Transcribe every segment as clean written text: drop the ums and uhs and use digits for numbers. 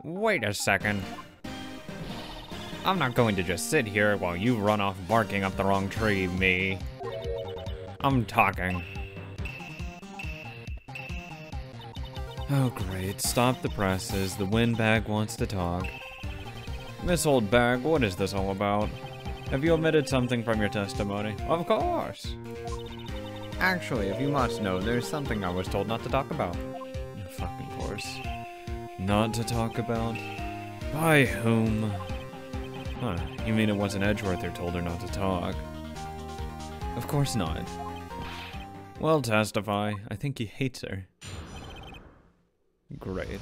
Wait a second. I'm not going to just sit here while you run off barking up the wrong tree, me. I'm talking. Oh great, stop the presses. The windbag wants to talk. Miss Old Bag, what is this all about? Have you omitted something from your testimony? Of course. Actually, if you must know, there's something I was told not to talk about. Fucking course. Not to talk about? By whom? Huh, you mean it wasn't Edgeworth who told her not to talk? Of course not. Well, testify. I think he hates her. Great.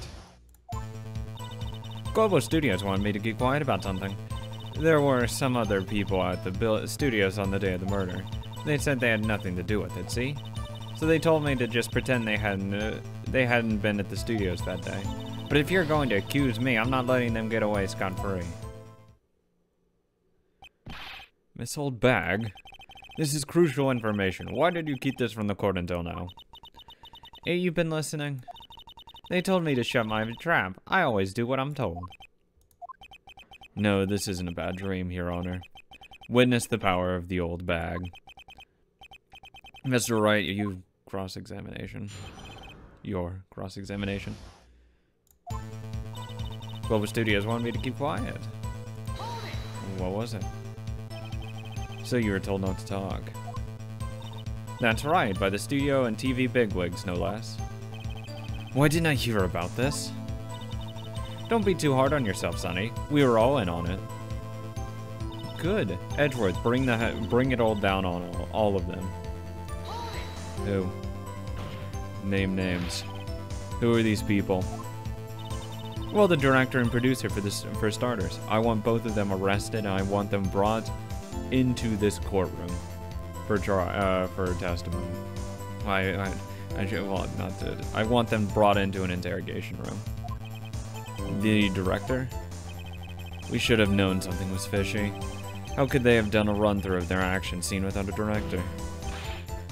Global Studios wanted me to keep quiet about something. There were some other people at the studios on the day of the murder. They said they had nothing to do with it, see? So they told me to just pretend they hadn't been at the studios that day. But if you're going to accuse me, I'm not letting them get away scot-free. Miss Old Bag, this is crucial information. Why did you keep this from the court until now? Hey, you've been listening? They told me to shut my trap. I always do what I'm told. No, this isn't a bad dream, Your Honor. Witness the power of the old bag. Mr. Wright, you cross-examination. Your cross-examination. Global Studios wanted me to keep quiet. What was it? So you were told not to talk. That's right, by the studio and TV bigwigs, no less. Why didn't I hear about this? Don't be too hard on yourself, Sonny. We were all in on it. Good. Edgeworth, bring it all down on all of them. Who? Name names. Who are these people? Well, the director and producer for starters. I want both of them arrested, and I want them brought into this courtroom for testimony. I want them brought into an interrogation room. The director? We should have known something was fishy. How could they have done a run-through of their action scene without a director?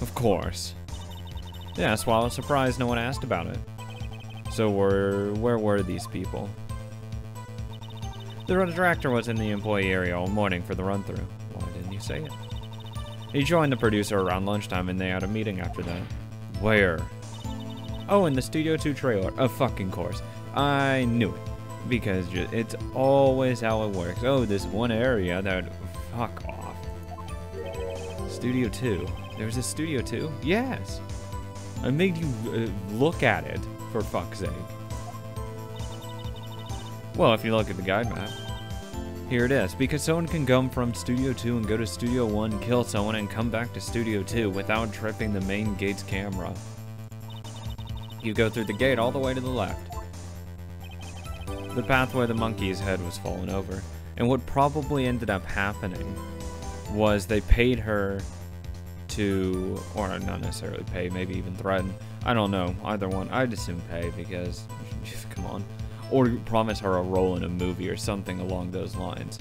Of course. Yes, well, I was surprised no one asked about it. So where were these people? The director was in the employee area all morning for the run-through. Why didn't you say it? He joined the producer around lunchtime and they had a meeting after that. Where? Oh, in the Studio 2 trailer. Of fucking course. I knew it. Because it's always how it works. Oh, this one area that... Fuck off. Studio 2. There's a Studio 2? Yes. I made you look at it, for fuck's sake. Well, if you look at the guide map. Here it is. Because someone can come from Studio 2 and go to Studio 1, kill someone, and come back to Studio 2 without tripping the main gate's camera. You go through the gate all the way to the left. The path where the monkey's head was fallen over. And what probably ended up happening was they paid her to, or not necessarily pay, maybe even threaten. I don't know, either one. I'd assume pay because, come on. Or promise her a role in a movie or something along those lines.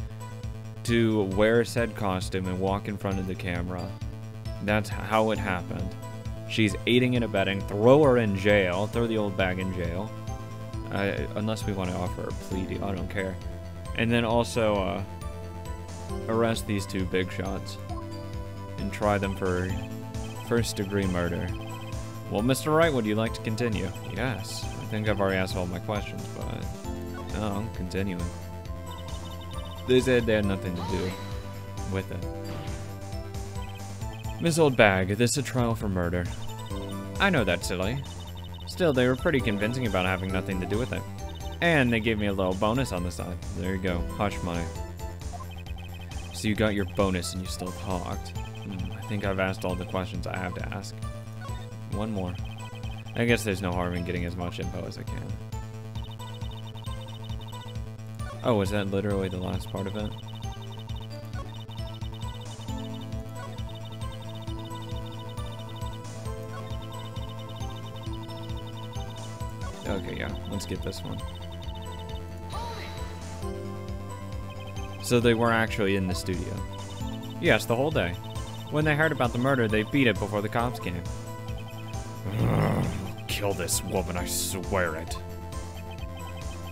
To wear said costume and walk in front of the camera. That's how it happened. She's aiding and abetting. Throw her in jail. Throw the old bag in jail. Unless we want to offer a plea deal, I don't care. And then also arrest these two big shots and try them for first-degree murder. Well, Mr. Wright, would you like to continue? Yes, I think I've already asked all my questions, but no, I'm continuing. They said they had nothing to do with it. Miss Old Bag, this is a trial for murder. I know that's silly. Still, they were pretty convincing about having nothing to do with it. And they gave me a little bonus on the side. There you go, hush money. So you got your bonus and you still talked. I think I've asked all the questions I have to ask. One more. I guess there's no harm in getting as much info as I can. Oh, was that literally the last part of it? Okay, yeah, let's get this one. So they were actually in the studio. Yes, the whole day. When they heard about the murder, they beat it before the cops came. Kill this woman, I swear it.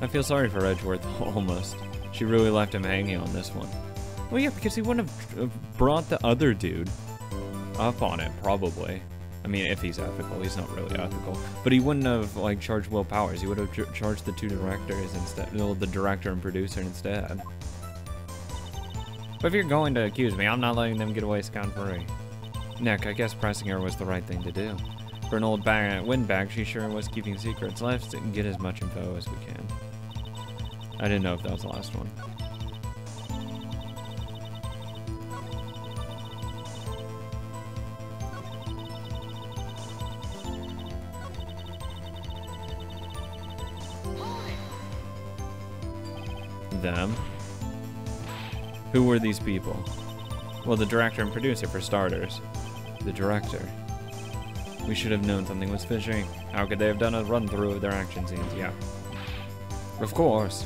I feel sorry for Edgeworth, almost. She really left him hanging on this one. Well, yeah, because he wouldn't have brought the other dude up on it, probably. I mean, if he's ethical, he's not really ethical. But he wouldn't have, like, charged Will Powers. He would have charged the two directors instead. No, the director and producer instead. But if you're going to accuse me, I'm not letting them get away scot-free. Nick, I guess pressing her was the right thing to do. For an old windbag, she sure was keeping secrets. Let's get as much info as we can. I didn't know if that was the last one. Them? Who were these people? Well, the director and producer for starters. The director. We should have known something was fishy. How could they have done a run-through of their action scenes? Yeah. Of course.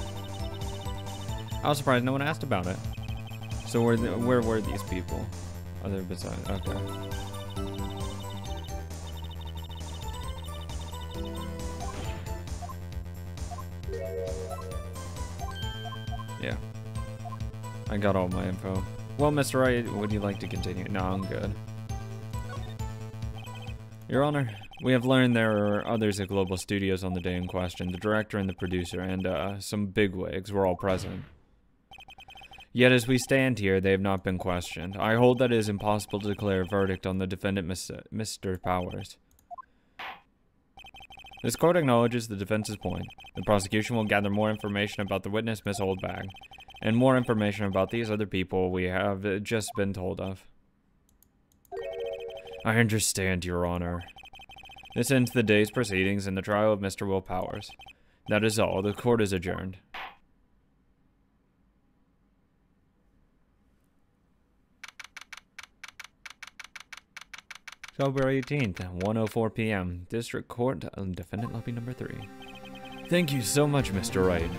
I was surprised no one asked about it. So where were these people? Other besides, okay. Yeah. I got all my info. Well, Mr. Wright, would you like to continue? No, I'm good. Your Honor, we have learned there are others at Global Studios on the day in question. The director and the producer and some bigwigs were all present. Yet as we stand here, they have not been questioned. I hold that it is impossible to declare a verdict on the defendant, Mr. Powers. This court acknowledges the defense's point. The prosecution will gather more information about the witness, Miss Oldbag, and more information about these other people we have just been told of. I understand, Your Honor. This ends the day's proceedings in the trial of Mr. Will Powers. That is all. The court is adjourned. October 18th, 1:04 p.m. District Court, Defendant Lobby Number 3. Thank you so much, Mr. Wright.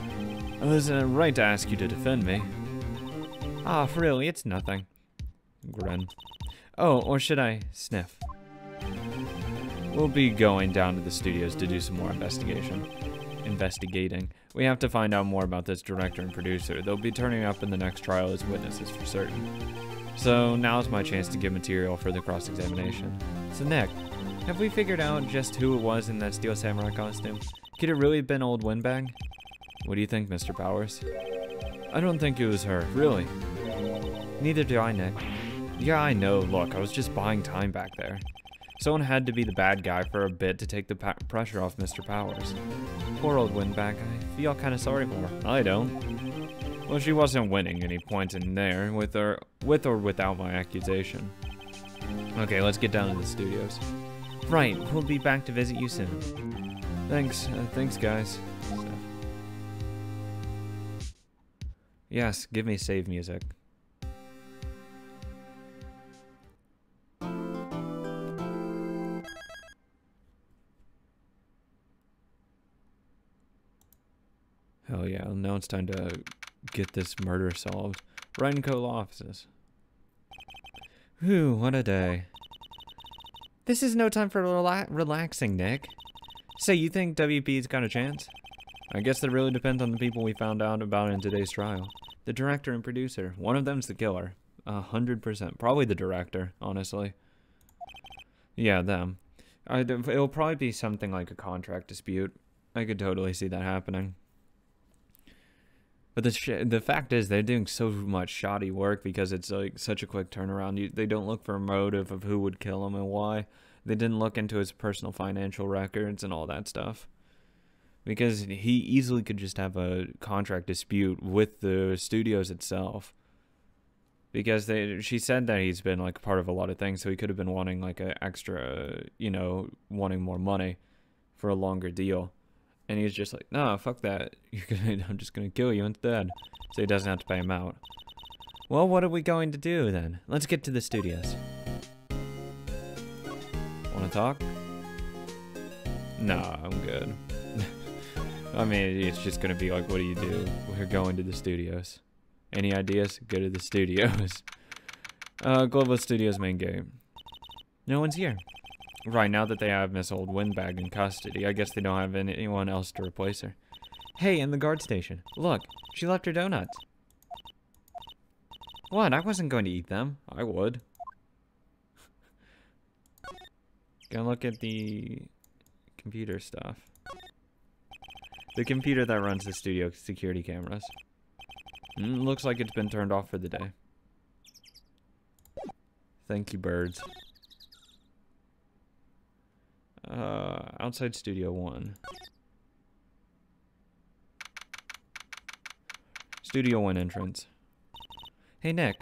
I was right to ask you to defend me. Ah, really, it's nothing. Grin. Oh, or should I sniff? We'll be going down to the studios to do some more investigating. We have to find out more about this director and producer. They'll be turning up in the next trial as witnesses for certain. So now's my chance to get material for the cross-examination. So Nick, have we figured out just who it was in that Steel Samurai costume? Could it really have been old Windbag? What do you think, Mr. Powers? I don't think it was her, really. Neither do I, Nick. Yeah, I know. Look, I was just buying time back there. Someone had to be the bad guy for a bit to take the pressure off Mr. Powers. Poor old Windbag. I feel kind of sorry for her. I don't. Well, she wasn't winning any points in there, with or without my accusation. Okay, let's get down to the studios. Right, we'll be back to visit you soon. Thanks. Thanks, guys. So. Yes, give me save music. Hell yeah, now it's time to get this murder solved. Wright & Co. offices. Whew, what a day. This is no time for relaxing, Nick. So you think WP's got a chance? I guess that really depends on the people we found out about in today's trial. The director and producer. One of them's the killer. 100%. Probably the director, honestly. Yeah, them. It'll probably be something like a contract dispute. I could totally see that happening. But the fact is, they're doing so much shoddy work because it's like such a quick turnaround. They don't look for a motive of who would kill him and why. They didn't look into his personal financial records and all that stuff. Because he easily could just have a contract dispute with the studios itself. Because she said that he's been like part of a lot of things, so he could have been wanting like an extra, you know, wanting more money for a longer deal. And he's just like, no, fuck that. I'm just gonna kill you instead. So he doesn't have to pay him out. Well, what are we going to do then? Let's get to the studios. Wanna talk? Nah, I'm good. I mean, it's just gonna be like, what do you do? We're going to the studios. Any ideas? Go to the studios. Global Studios main gate. No one's here. Right, now that they have Miss Old Windbag in custody, I guess they don't have anyone else to replace her. Hey, in the guard station. Look, she left her donuts. What? I wasn't going to eat them. I would. Gonna look at the computer stuff. The computer that runs the studio security cameras. Looks like it's been turned off for the day. Thank you, birds. Outside Studio 1. Studio 1 entrance. Hey, Nick.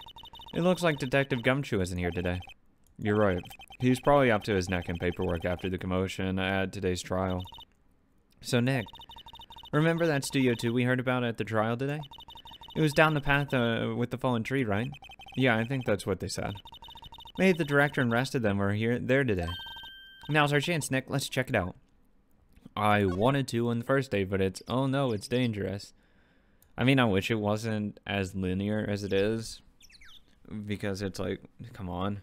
It looks like Detective Gumshoe isn't here today. You're right. He's probably up to his neck in paperwork after the commotion at today's trial. So, Nick, remember that Studio 2 we heard about at the trial today? It was down the path with the fallen tree, right? Yeah, I think that's what they said. Maybe the director and rest of them were there today. Now's our chance, Nick. Let's check it out. I wanted to on the first day, but oh no, it's dangerous. I mean, I wish it wasn't as linear as it is, because it's like, come on.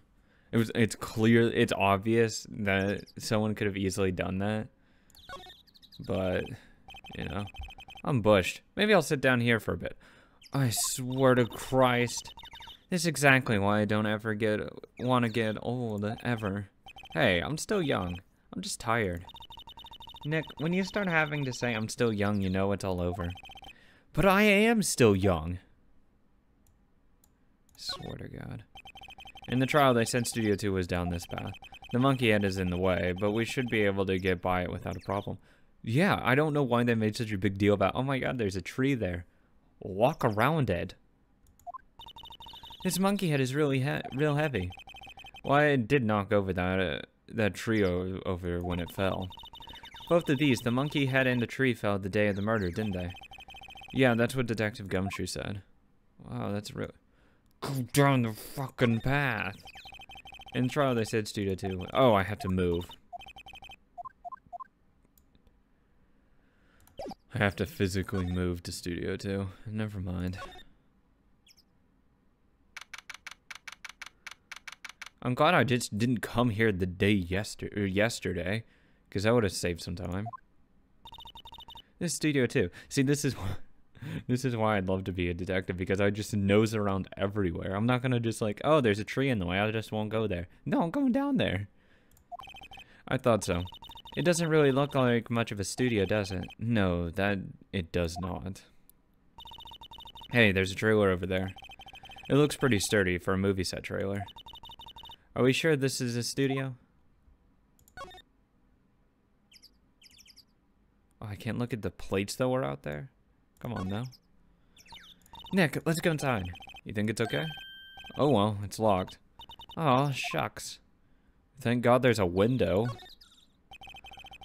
It's clear, it's obvious that someone could have easily done that. But, you know, I'm bushed. Maybe I'll sit down here for a bit. I swear to Christ. This is exactly why I don't ever want to get old, ever. Hey, I'm still young. I'm just tired. Nick, when you start having to say I'm still young, you know it's all over. But I am still young. Swear to God. In the trial, they said Studio 2 was down this path. The monkey head is in the way, but we should be able to get by it without a problem. Yeah, I don't know why they made such a big deal about, oh my God, there's a tree there. Walk around it. This monkey head is really real heavy. Well, I did knock over that tree over when it fell. Both of these, the monkey head and the tree, fell the day of the murder, didn't they? Yeah, that's what Detective Gumshoe said. Wow, that's real. Go down the fucking path. In the trial, they said Studio 2. Oh, I have to move. I have to physically move to Studio 2. Never mind. I'm glad I just didn't come here the day yesterday, because that would have saved some time. This is Studio 2. See, this is why I'd love to be a detective, because I just nose around everywhere. I'm not gonna just like, oh, there's a tree in the way, I just won't go there. No, I'm going down there. I thought so. It doesn't really look like much of a studio, does it? No, it does not. Hey, there's a trailer over there. It looks pretty sturdy for a movie set trailer. Are we sure this is a studio? Oh, I can't look at the plates that were out there. Come on, now. Nick, let's go inside. You think it's okay? Oh, well, it's locked. Oh, shucks. Thank God there's a window.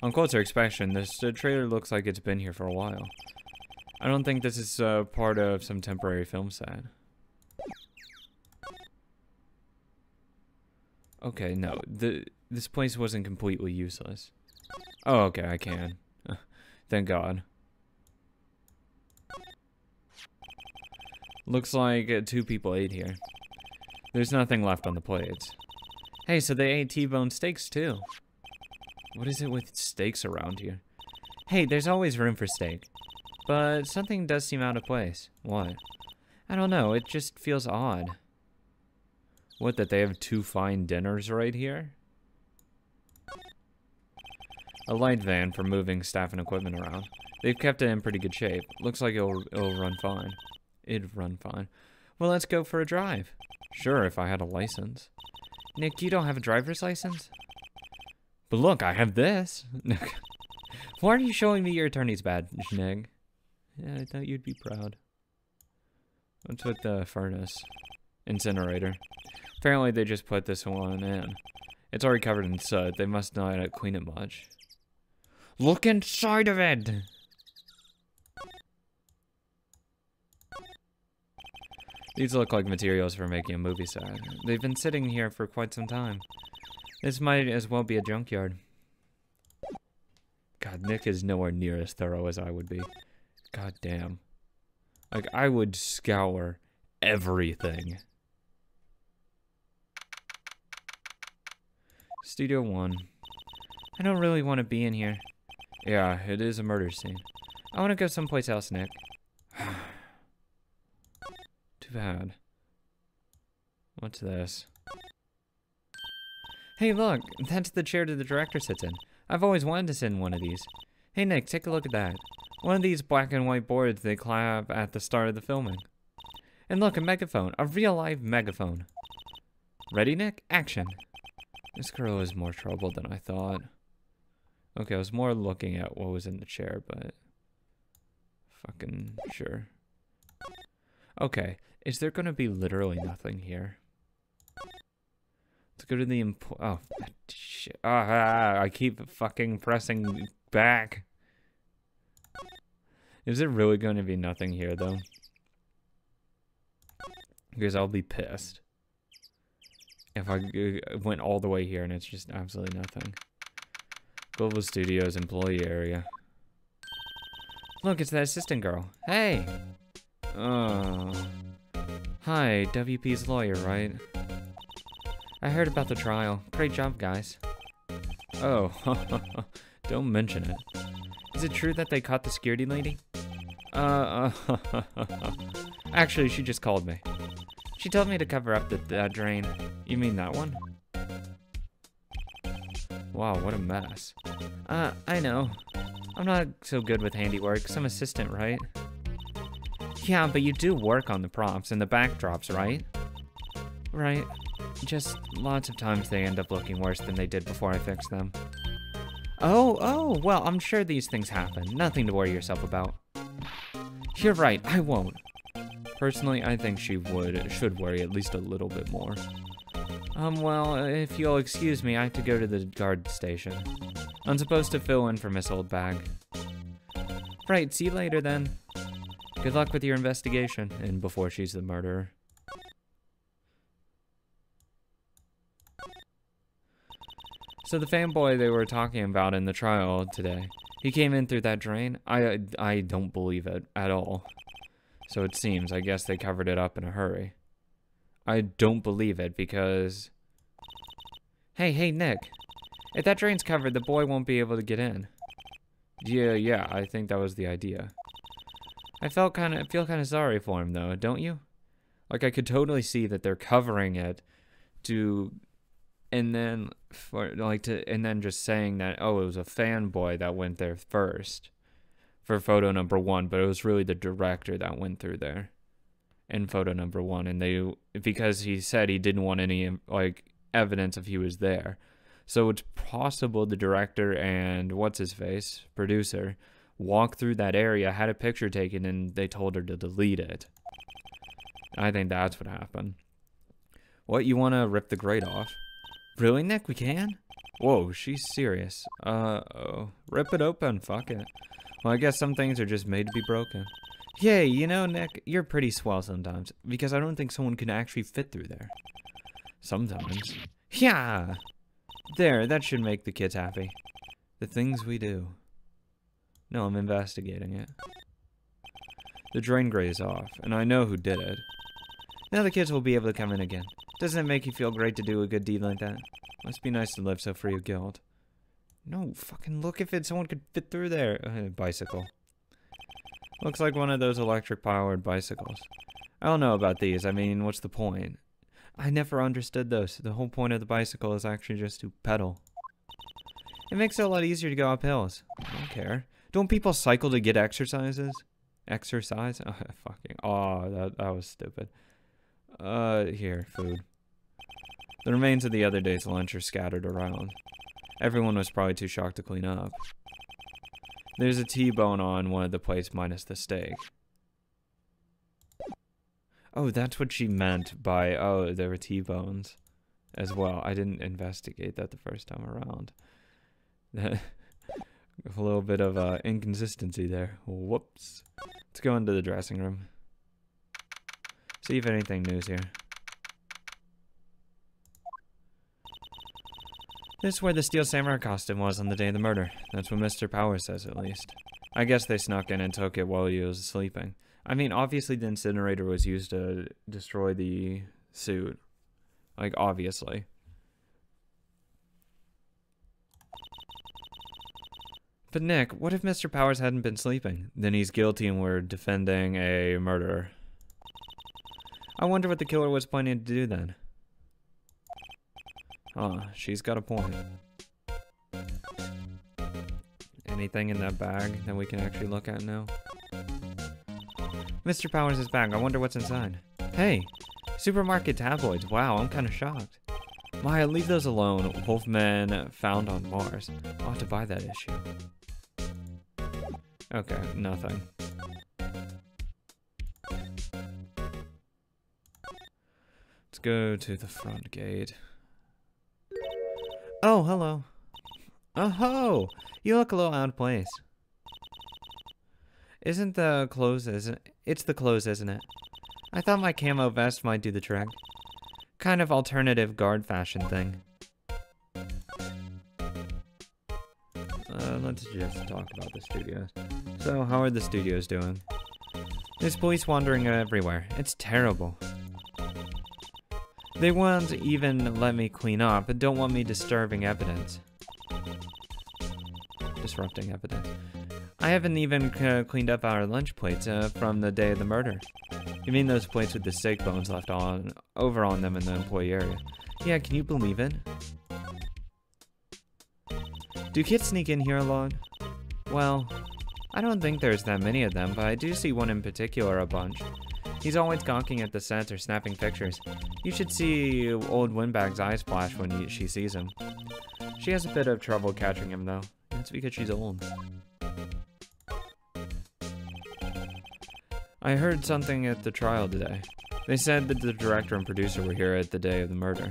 On closer inspection, this trailer looks like it's been here for a while. I don't think this is part of some temporary film set. Okay, no. This place wasn't completely useless. Oh, okay, I can. Thank God. Looks like 2 people ate here. There's nothing left on the plates. Hey, so they ate T-bone steaks too. What is it with steaks around here? Hey, there's always room for steak. But something does seem out of place. What? I don't know, it just feels odd. What, that they have 2 fine dinners right here? A light van for moving staff and equipment around. They've kept it in pretty good shape. Looks like it'll run fine. It'd run fine. Well, let's go for a drive. Sure, if I had a license. Nick, you don't have a driver's license? But look, I have this. Why are you showing me your attorney's badge, Nick? Yeah, I thought you'd be proud. What's with the furnace? Incinerator. Apparently they just put this one in. It's already covered in soot. They must not clean it much. Look inside of it! These look like materials for making a movie set. They've been sitting here for quite some time. This might as well be a junkyard. God, Nick is nowhere near as thorough as I would be. God damn. Like, I would scour everything. Studio 1. I don't really want to be in here. Yeah, it is a murder scene. I want to go someplace else, Nick. Too bad. What's this? Hey, look, that's the chair that the director sits in. I've always wanted to sit in one of these. Hey, Nick, take a look at that. One of these black and white boards they clap at the start of the filming. And look, a megaphone. A real-life megaphone. Ready, Nick? Action. This girl is more trouble than I thought. Okay, I was more looking at what was in the chair, but... fucking sure. Okay, is there gonna be literally nothing here? Let's go to the oh, shit. I keep fucking pressing back. Is it really going to be nothing here, though? Because I'll be pissed if I went all the way here and it's just absolutely nothing. Global Studios employee area. Look, it's that assistant girl. Hey! Oh. Hi, WP's lawyer, right? I heard about the trial. Great job, guys. Oh, don't mention it. Is it true that they caught the security lady? Actually, she just called me. She told me to cover up that drain. You mean that one? Wow, what a mess. I know. I'm not so good with handiwork. I'm assistant, right? Yeah, but you do work on the props and the backdrops, right? Right. Just lots of times they end up looking worse than they did before I fixed them. Oh, well, I'm sure these things happen. Nothing to worry yourself about. You're right, I won't. Personally, I think she should worry at least a little bit more. Well, if you'll excuse me, I have to go to the guard station. I'm supposed to fill in for Miss Oldbag. Right, see you later then. Good luck with your investigation, and before she's the murderer. So the fanboy they were talking about in the trial today, he came in through that drain? I don't believe it at all. So it seems, I guess they covered it up in a hurry. I don't believe it because... Hey, Nick. If that drain's covered, the boy won't be able to get in. Yeah, I think that was the idea. I feel kind of sorry for him though, don't you? Like I could totally see that they're covering it to... And then just saying that, oh, it was a fanboy that went there first for photo number 1, but it was really the director that went through there in photo number 1, and because he said he didn't want any like evidence if he was there. So it's possible the director and what's his face, producer, walked through that area, had a picture taken, and they told her to delete it. I think that's what happened. What, you want to rip the grate off? Really, Nick? We can? Whoa, she's serious. Uh-oh. Rip it open, fuck it. Well, I guess some things are just made to be broken. Yay, you know, Nick, you're pretty swell sometimes, because I don't think someone can actually fit through there. Sometimes. Yeah! There, that should make the kids happy. The things we do. No, I'm investigating it. The drain grate is off, and I know who did it. Now the kids will be able to come in again. Doesn't it make you feel great to do a good deed like that? Must be nice to live so free of guilt. No, fucking look if someone could fit through there. Bicycle. Looks like one of those electric-powered bicycles. I don't know about these. I mean, what's the point? I never understood those. The whole point of the bicycle is actually just to pedal. It makes it a lot easier to go up hills. I don't care. Don't people cycle to get exercises? Exercise? Oh, fucking... Oh, that was stupid. Here, food. The remains of the other day's lunch are scattered around. Everyone was probably too shocked to clean up. There's a T-bone on one of the plates minus the steak. Oh, that's what she meant by, oh, there were T-bones as well. I didn't investigate that the first time around. A little bit of inconsistency there. Whoops. Let's go into the dressing room. See if anything new's here. This is where the Steel Samurai costume was on the day of the murder. That's what Mr. Power says, at least. I guess they snuck in and took it while he was sleeping. I mean, obviously the incinerator was used to destroy the suit. Like, obviously. But Nick, what if Mr. Powers hadn't been sleeping? Then he's guilty and we're defending a murderer. I wonder what the killer was planning to do then. Oh, she's got a point. Anything in that bag that we can actually look at now? Mr. Powers' bag. I wonder what's inside. Hey, supermarket tabloids. Wow, I'm kind of shocked. Maya, leave those alone. Wolfman found on Mars. I'll have to buy that issue. Okay, nothing. Let's go to the front gate. Oh, hello. Oh-ho! You look a little out of place. Isn't the clothes, isn't it? It's the clothes, isn't it? I thought my camo vest might do the trick. Kind of alternative guard fashion thing. Let's just talk about the studios. So, how are the studios doing? There's police wandering everywhere. It's terrible. They won't even let me clean up and don't want me disturbing evidence. Disrupting evidence. I haven't even cleaned up our lunch plates from the day of the murder. You mean those plates with the steak bones left over on them in the employee area? Yeah, can you believe it? Do kids sneak in here a lot? Well, I don't think there's that many of them, but I do see one in particular a bunch. He's always gawking at the sets or snapping pictures. You should see old Windbag's eyes flash when she sees him. She has a bit of trouble catching him, though. That's because she's old. I heard something at the trial today. They said that the director and producer were here at the day of the murder.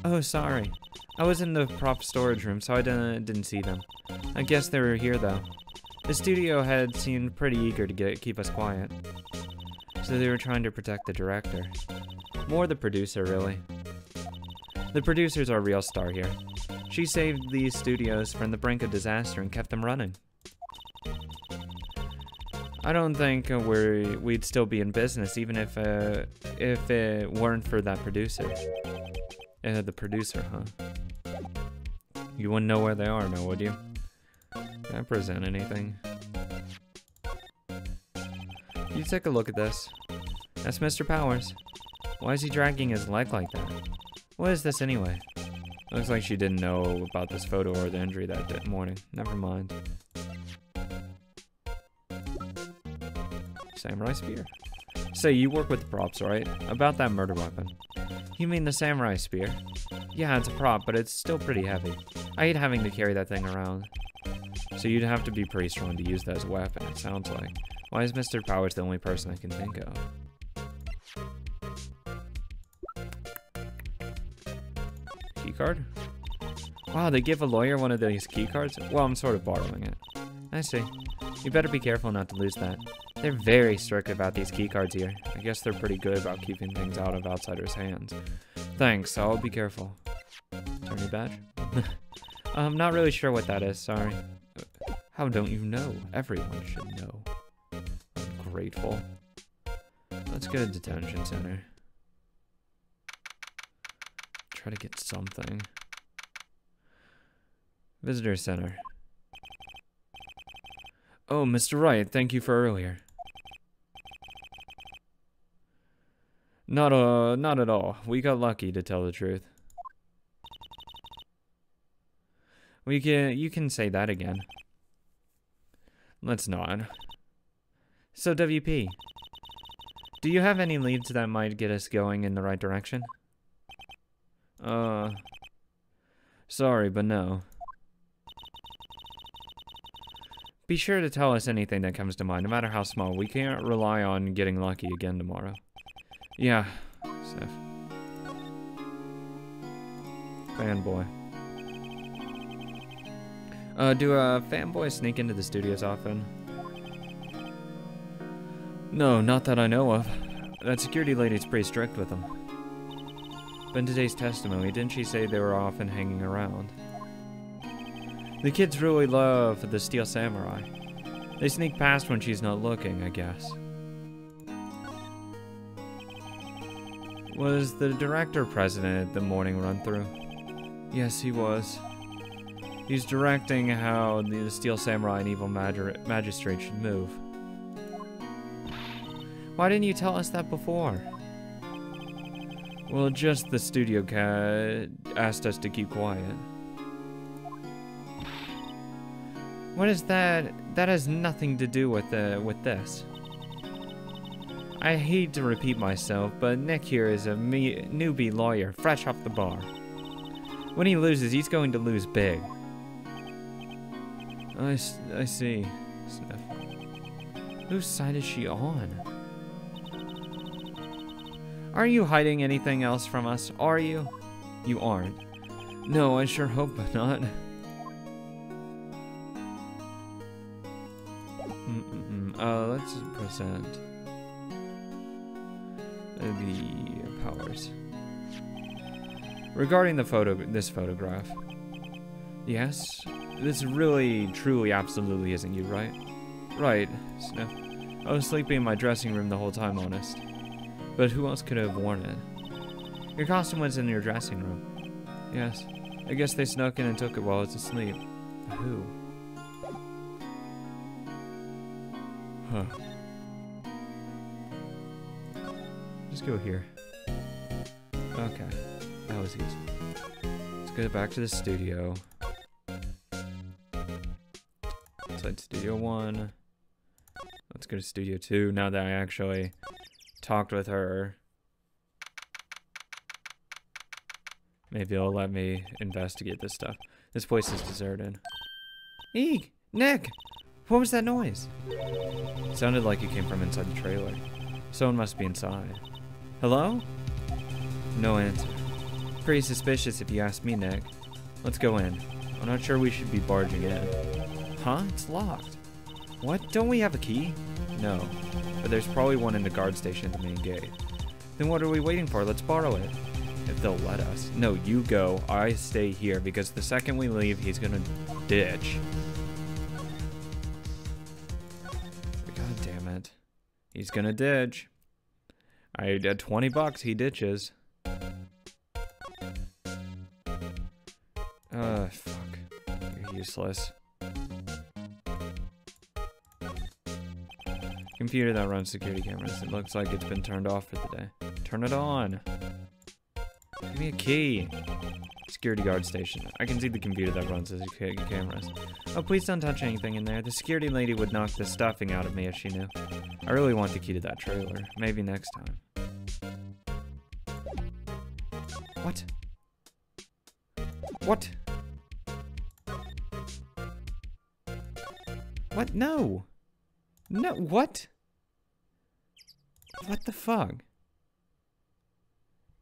Oh, sorry. I was in the prop storage room, so I didn't see them. I guess they were here, though. The studio head seemed pretty eager to keep us quiet. So they were trying to protect the director. More the producer, really. The producer's our real star here. She saved these studios from the brink of disaster and kept them running. I don't think we'd still be in business even if it weren't for that producer. The producer, huh? You wouldn't know where they are now, would you? Can I present anything? You take a look at this. That's Mr. Powers. Why is he dragging his leg like that? What is this anyway? Looks like she didn't know about this photo or the injury that morning. Never mind. Samurai spear. Say, you work with the props, right? About that murder weapon. You mean the samurai spear? Yeah, it's a prop, but it's still pretty heavy. I hate having to carry that thing around. So you'd have to be pretty strong to use that as a weapon, it sounds like. Why is Mr. Powers the only person I can think of? Keycard? Wow, they give a lawyer one of these keycards? Well, I'm sort of borrowing it. I see. You better be careful not to lose that. They're very strict about these keycards here. I guess they're pretty good about keeping things out of outsiders' hands. Thanks, I'll be careful. Attorney badge? I'm not really sure what that is, sorry. How don't you know? Everyone should know. Ungrateful. Let's go to detention center. Try to get something. Visitor center. Oh, Mr. Wright, thank you for earlier. Not at all. We got lucky, to tell the truth. You can say that again. Let's not. So, WP, do you have any leads that might get us going in the right direction? Sorry, but no. Be sure to tell us anything that comes to mind, no matter how small. We can't rely on getting lucky again tomorrow. Yeah, Seth. Fanboy. Do fanboys sneak into the studios often? No, not that I know of. That security lady's pretty strict with them. But in today's testimony, didn't she say they were often hanging around? The kids really love the Steel Samurai. They sneak past when she's not looking, I guess. Was the director present at the morning run-through? Yes, he was. He's directing how the Steel Samurai and Evil Magistrate should move. Why didn't you tell us that before? Well, just the studio cat asked us to keep quiet. What is that? That has nothing to do with this. I hate to repeat myself, but Nick here is a newbie lawyer, fresh off the bar. When he loses, he's going to lose big. I see. Sniff. Whose side is she on? Are you hiding anything else from us? Are you? You aren't. No, I sure hope not. Let's present the powers. Regarding this photograph. Yes? This really, truly, absolutely isn't you, right? Right, Sniff. I was sleeping in my dressing room the whole time, honest. But who else could have worn it? Your costume was in your dressing room. Yes. I guess they snuck in and took it while I was asleep. Who? Huh. Just go here. Okay. That was easy. Let's go back to the studio. Inside Studio 1. Let's go to Studio 2 now that I actually talked with her. Maybe it'll let me investigate this stuff. This place is deserted. Eek! Nick! What was that noise? It sounded like it came from inside the trailer. Someone must be inside. Hello? No answer. Pretty suspicious if you ask me, Nick. Let's go in. I'm not sure we should be barging in. Huh? It's locked. What? Don't we have a key? No. But there's probably one in the guard station at the main gate. Then what are we waiting for? Let's borrow it. If they'll let us. No, you go. I stay here because the second we leave, he's gonna ditch. God damn it. He's gonna ditch. I had 20 bucks, he ditches. Fuck. You're useless. Computer that runs security cameras. It looks like it's been turned off for the day. Turn it on. Give me a key. Security guard station. I can see the computer that runs the security cameras. Oh, please don't touch anything in there. The security lady would knock the stuffing out of me if she knew. I really want the key to that trailer. Maybe next time. What? What? What? No! No, what? What the fuck?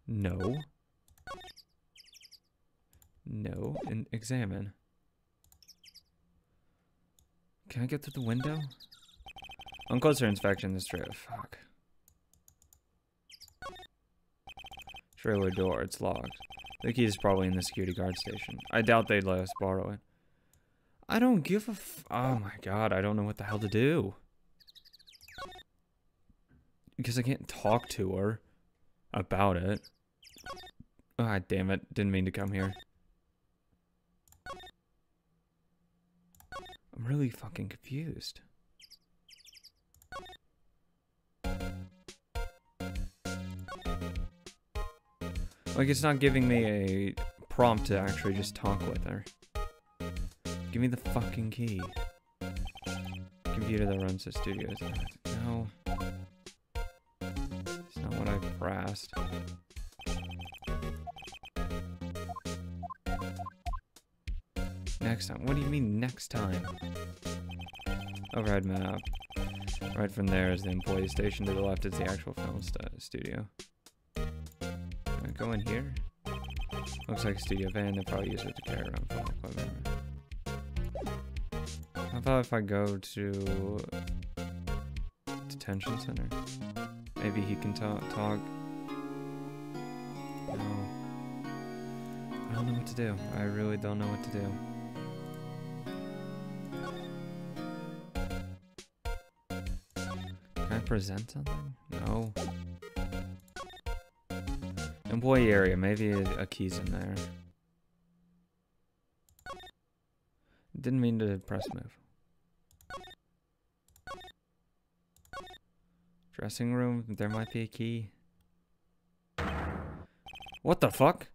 No. No, and examine. Can I get through the window? On closer inspection, this trailer. Fuck. Trailer door, it's locked. The key is probably in the security guard station. I doubt they'd let us borrow it. I don't give a oh my god, I don't know what the hell to do. Because I can't talk to her about it. Ah, damn it. Didn't mean to come here. I'm really fucking confused. Like, it's not giving me a prompt to actually just talk with her. Give me the fucking key. Computer that runs the studio. No. It's not what I pressed. Next time. What do you mean next time? Overhead map. Right from there is the employee station. To the left is the actual film studio. Can I go in here? Looks like a studio van. They probably use it to carry around film equipment. How about if I go to detention center? Maybe he can talk. No. I don't know what to do. I really don't know what to do. Can I present something? No. Employee area. Maybe a key's in there. didn't mean to press move. Dressing room, there might be a key. What the fuck?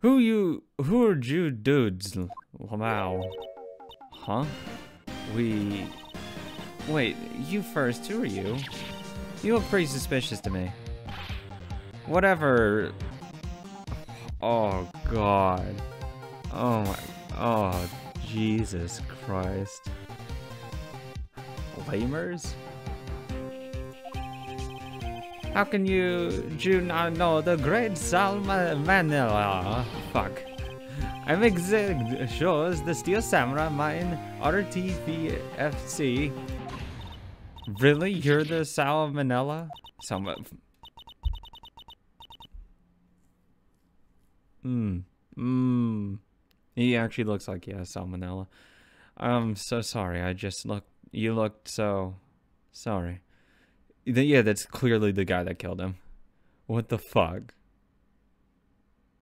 Who are you dudes? Wow. Huh? Wait, you first, who are you? You look pretty suspicious to me. Whatever. Oh god. Oh my, oh Jesus Christ. Lamers? How can you not know the great salmonella? Fuck. I make shows the Steel Samurai mine RTVFC. Really? You're the salmonella? He actually looks like he has salmonella. I'm so sorry. You looked so sorry. Yeah, that's clearly the guy that killed him. What the fuck?